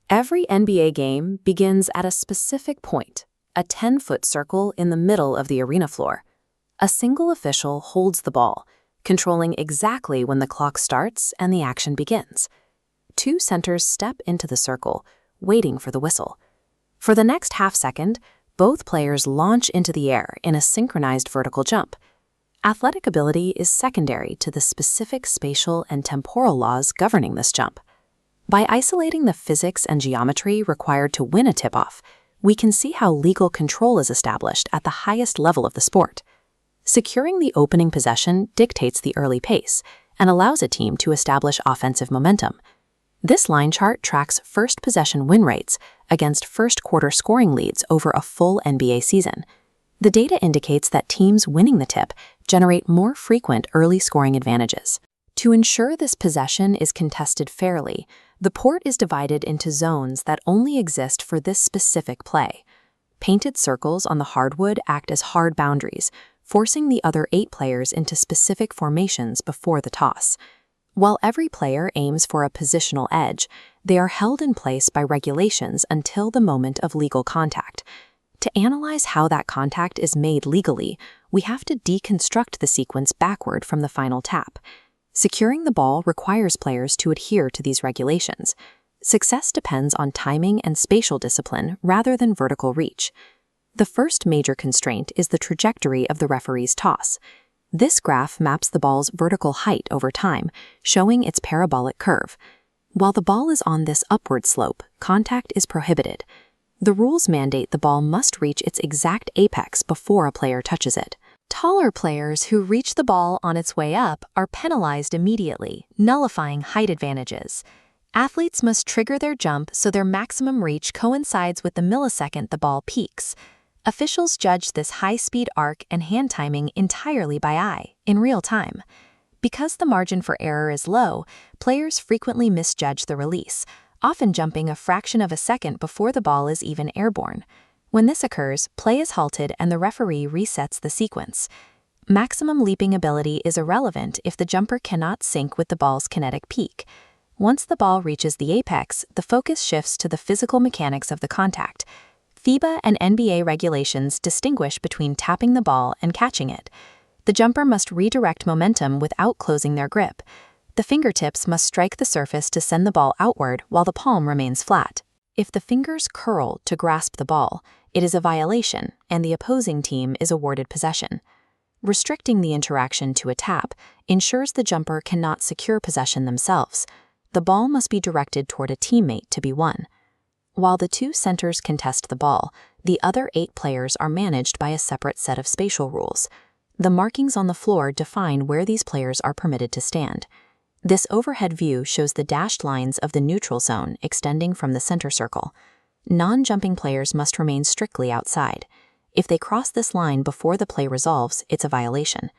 Every NBA game begins at a specific point, a 10-foot circle in the middle of the arena floor. A single official holds the ball, controlling exactly when the clock starts and the action begins. Two centers step into the circle, waiting for the whistle. For the next half second, both players launch into the air in a synchronized vertical jump. Athletic ability is secondary to the specific spatial and temporal laws governing this jump. By isolating the physics and geometry required to win a tip-off, we can see how legal control is established at the highest level of the sport. Securing the opening possession dictates the early pace and allows a team to establish offensive momentum. This line chart tracks first possession win rates against first quarter scoring leads over a full NBA season. The data indicates that teams winning the tip generate more frequent early scoring advantages. To ensure this possession is contested fairly, the court is divided into zones that only exist for this specific play. Painted circles on the hardwood act as hard boundaries, forcing the other 8 players into specific formations before the toss. While every player aims for a positional edge, they are held in place by regulations until the moment of legal contact. To analyze how that contact is made legally, we have to deconstruct the sequence backward from the final tap. Securing the ball requires players to adhere to these regulations. Success depends on timing and spatial discipline rather than vertical reach. The first major constraint is the trajectory of the referee's toss. This graph maps the ball's vertical height over time, showing its parabolic curve. While the ball is on this upward slope, contact is prohibited. The rules mandate the ball must reach its exact apex before a player touches it. Taller players who reach the ball on its way up are penalized immediately, nullifying height advantages. Athletes must trigger their jump so their maximum reach coincides with the millisecond the ball peaks. Officials judge this high-speed arc and hand timing entirely by eye, in real time. Because the margin for error is low, players frequently misjudge the release, often jumping a fraction of a second before the ball is even airborne. When this occurs, play is halted and the referee resets the sequence. Maximum leaping ability is irrelevant if the jumper cannot sync with the ball's kinetic peak. Once the ball reaches the apex, the focus shifts to the physical mechanics of the contact. FIBA and NBA regulations distinguish between tapping the ball and catching it. The jumper must redirect momentum without closing their grip. The fingertips must strike the surface to send the ball outward while the palm remains flat. If the fingers curl to grasp the ball, it is a violation and the opposing team is awarded possession. Restricting the interaction to a tap ensures the jumper cannot secure possession themselves. The ball must be directed toward a teammate to be won. While the 2 centers contest the ball, the other 8 players are managed by a separate set of spatial rules. The markings on the floor define where these players are permitted to stand. This overhead view shows the dashed lines of the neutral zone extending from the center circle. Non-jumping players must remain strictly outside. If they cross this line before the play resolves, it's a violation.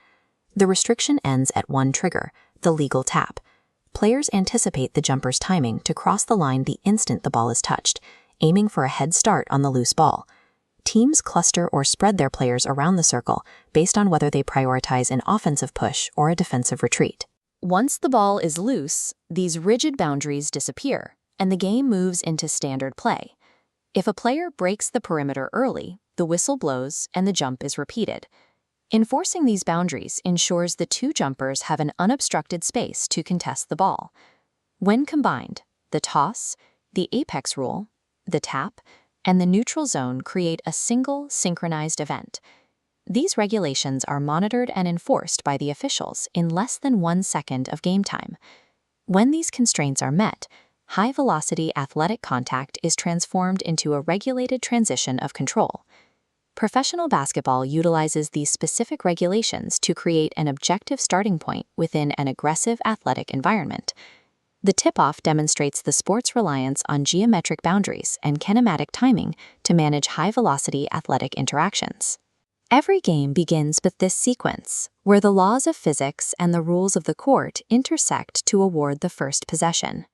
The restriction ends at one trigger, the legal tap. Players anticipate the jumper's timing to cross the line the instant the ball is touched, aiming for a head start on the loose ball. Teams cluster or spread their players around the circle based on whether they prioritize an offensive push or a defensive retreat. Once the ball is loose, these rigid boundaries disappear, and the game moves into standard play. If a player breaks the perimeter early, the whistle blows and the jump is repeated. Enforcing these boundaries ensures the 2 jumpers have an unobstructed space to contest the ball. When combined, the toss, the apex rule, the tap, and the neutral zone create a single synchronized event. These regulations are monitored and enforced by the officials in less than 1 second of game time. When these constraints are met, high-velocity athletic contact is transformed into a regulated transition of control. Professional basketball utilizes these specific regulations to create an objective starting point within an aggressive athletic environment. The tip-off demonstrates the sport's reliance on geometric boundaries and kinematic timing to manage high-velocity athletic interactions. Every game begins with this sequence, where the laws of physics and the rules of the court intersect to award the first possession.